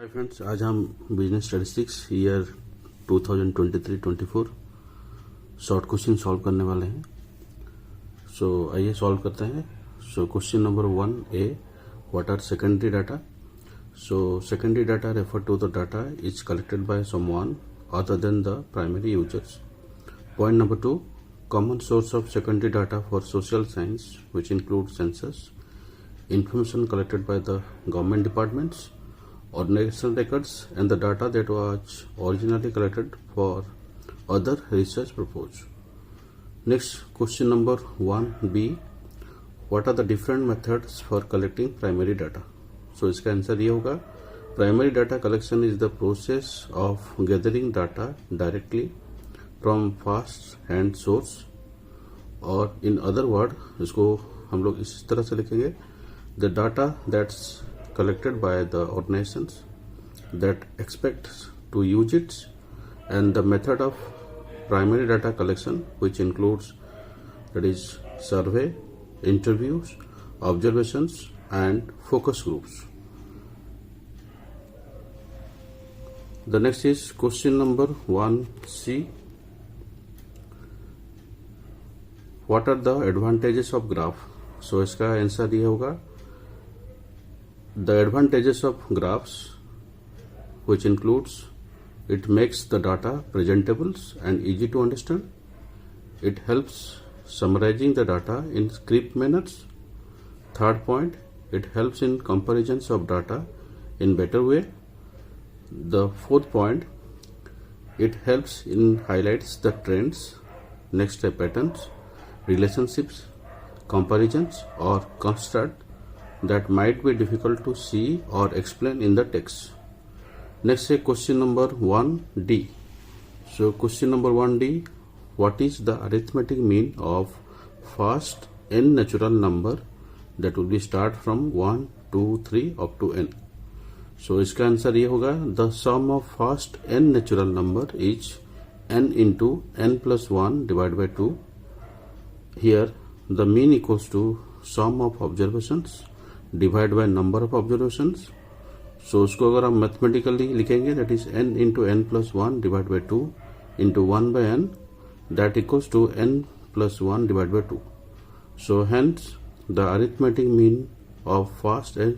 हाय friends, आज हम business statistics year 2023-24 short question solve करने वाले हैं। सो आइए सॉल्व करते हैं। So question number 1A, what are secondary data? So secondary data refer to the data is collected by someone other than the primary users. Point number 2, common source of secondary data for social science which include census, information collected by the government departments, organizational records, and the data that was originally collected for other research purpose. Next, question number 1B, what are the different methods for collecting primary data? So इसका answer ये होगा, primary data collection is the process of gathering data directly from first hand source, और in other word इसको हम लोग इस तरह से लिखेंगे, the data that's collected by the organizations that expect to use it, and the method of primary data collection which includes, that is, survey, interviews, observations and focus groups. The next is question number 1C, what are the advantages of graph? So इसका answer ये होगा, the advantages of graphs which includes, it makes the data presentable and easy to understand, it helps summarizing the data in script manners. Third point, it helps in comparisons of data in better way. The fourth point, it helps in highlights the trends, next patterns, relationships, comparisons or construct that might be difficult to see or explain in the text. Next is question number 1D. So question number 1D, what is the arithmetic mean of first n natural number that will be start from 1, 2, 3 up to n? So इसका answer ये होगा, the sum of first n natural number is n into n plus 1 divided by 2. Here the mean equals to sum of observations divide by number of observations. So उसको अगर हम mathematically लिखेंगे, that is n into n plus 1 divide by 2 into 1 by n, that equals to n plus 1 divide by 2. So hence the arithmetic mean of first n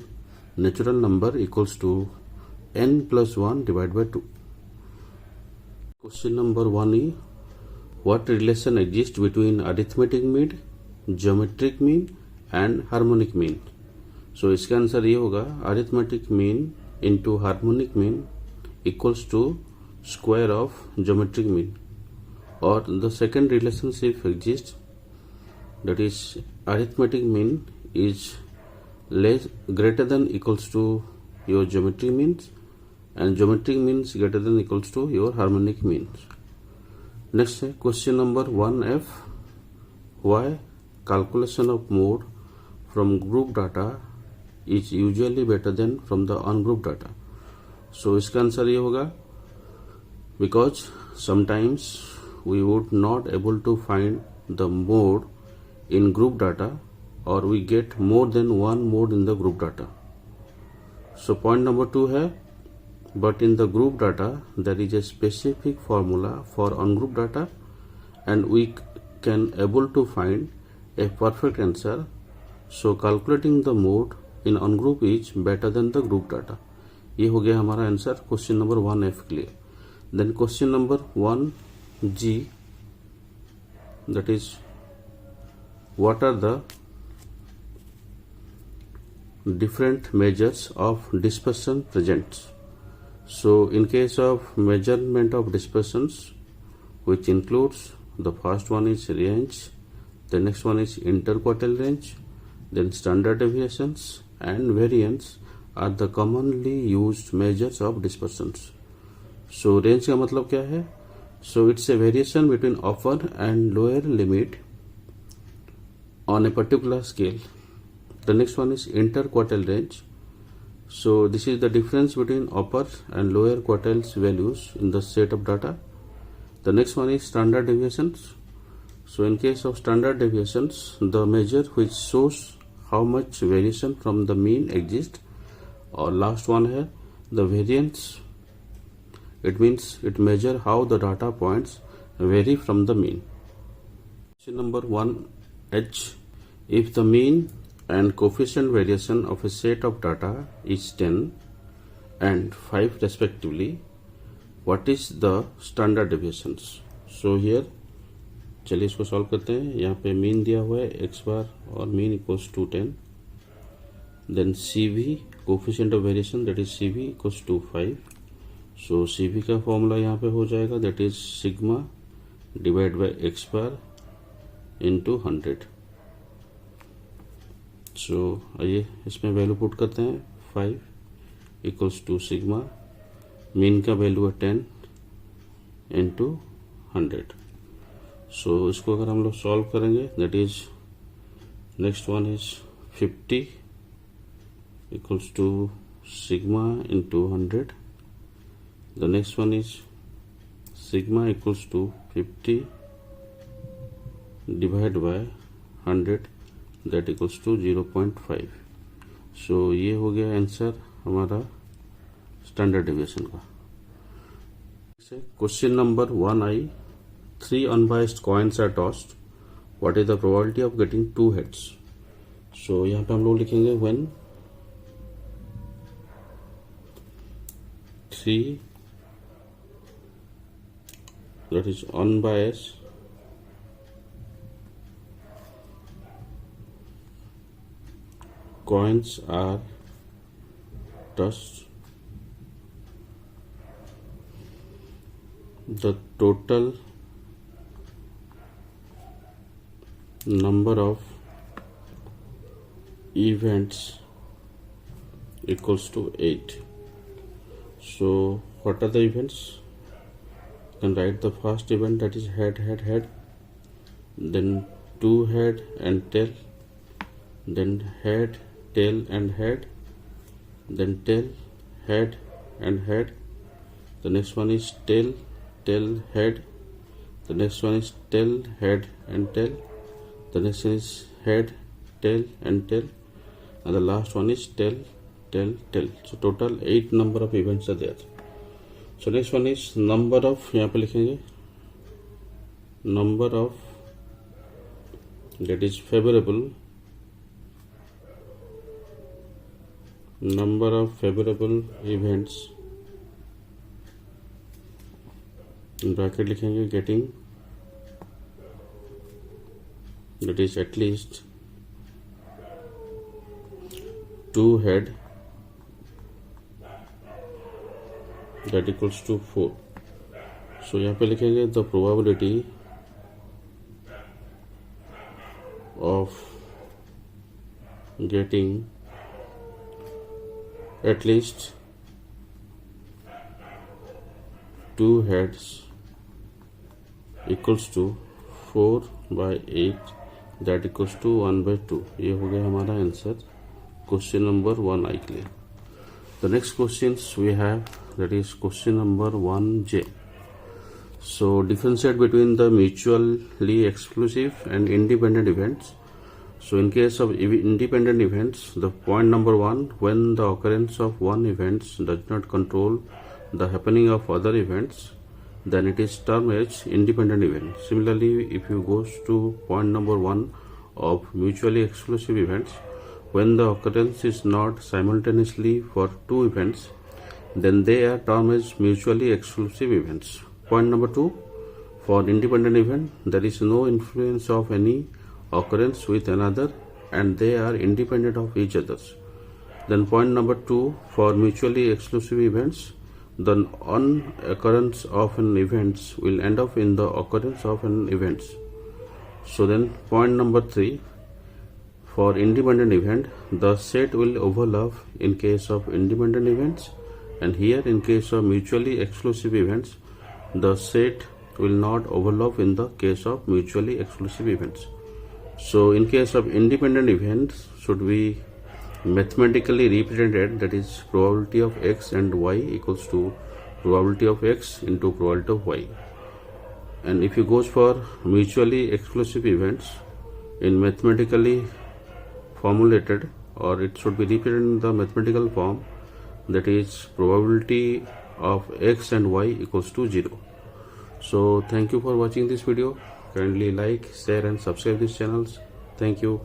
natural number equals to n plus 1 divide by 2. Question number 1E, what relation exist between arithmetic mean, geometric mean and harmonic mean? सो इसका answer ये होगा, arithmetic mean into harmonic mean equals to square of geometric mean, और the second relationship exist, that is arithmetic mean is less greater than equals to your geometric means and geometric means greater than equals to your harmonic means. Next है question number 1F, why calculation of mode from group data is usually better than from the ungrouped data? So इसका answer ये होगा, because sometimes we would not able to find the mode in group data, or we get more than one mode in the group data. So point number 2 है, but in the group data there is a specific formula for ungrouped data and we can able to find a perfect answer. So calculating the mode in ungroup is better than the group data. ये हो गया हमारा answer question number 1F के लिए. Then question number 1G, that is, what are the different measures of dispersion present? So in case of measurement of dispersions, which includes, the first one is range, the next one is interquartile range, then standard deviations and variance are the commonly used measures of dispersions. So range का मतलब क्या है? So it's a variation between upper and lower limit on a particular scale. The next one is interquartile range. So this is the difference between upper and lower quartiles values in the set of data. The next one is standard deviations. So in case of standard deviations, the measure which shows how much variation from the mean exists. और last one है the variance, it means it measure how the data points vary from the mean. Question number 1H. If the mean and coefficient variation of a set of data is 10 and 5 respectively, what is the standard deviations? So here चलिए इसको solve करते हैं. यहाँ पे mean दिया हुआ है x bar और mean equals to 10. Then CV coefficient of variation that is CV equals to 5. So CV का फॉर्मूला यहाँ पे हो जाएगा that is sigma divide by x bar into 100. So आइए इसमें वैल्यू पुट करते हैं. 5 इक्वल्स टू सिग्मा, मीन का वैल्यू है 10 इंटू 100. सो इसको अगर हम लोग सॉल्व करेंगे that is next one is 50 equals to sigma into 100. The next one is sigma equals to 50 divide by 100 that equals to 0.5. So ये हो गया आंसर हमारा स्टैंडर्ड डेविएशन का. Question number 1I. 3 unbiased coins are tossed. What is the probability of getting 2 heads? So यहाँ पे हम लोग लिखेंगे when 3 that is unbiased coins are tossed, the total number of events equals to 8. So what are the events? You can write the first event that is head, then 2 head and tail, then head, tail and head, then tail, head and head. The next one is tail, head. The next one is tail, head and tail. The next one is head, tail and tail, and the last one is tail. So total 8 number of events are there. So next one is number of, यहाँ पे लिखेंगे number of that is favorable, number of favorable events in bracket लिखेंगे getting, that is at least 2 head that equals to 4. So यहाँ पे लिखेंगे the probability of getting at least 2 heads equals to 4 by 8 that equals to 1 by 2. ये हो गया हमारा answer question number 1I के लिए. The next questions we have, that is question number 1J. So differentiate between the mutually exclusive and independent events. So in case of independent events, the point number 1, when the occurrence of one event does not control the happening of other events, then it is termed as independent event. Similarly, if you goes to point number 1 of mutually exclusive events, when the occurrence is not simultaneously for 2 events, then they are termed as mutually exclusive events. Point number 2, for independent event, there is no influence of any occurrence with another and they are independent of each other. Then point number 2, for mutually exclusive events, the non-occurrence of an event will end up in the occurrence of an event. So then point number 3, for independent event, the set will overlap in case of independent events, and here in case of mutually exclusive events, the set will not overlap in the case of mutually exclusive events. So in case of independent events should be mathematically represented, that is probability of x and y equals to probability of x into probability of y. And if you goes for mutually exclusive events, in mathematically formulated, or it should be represented in the mathematical form, that is probability of x and y equals to 0. So thank you for watching this video. Kindly like, share and subscribe these channels. Thank you.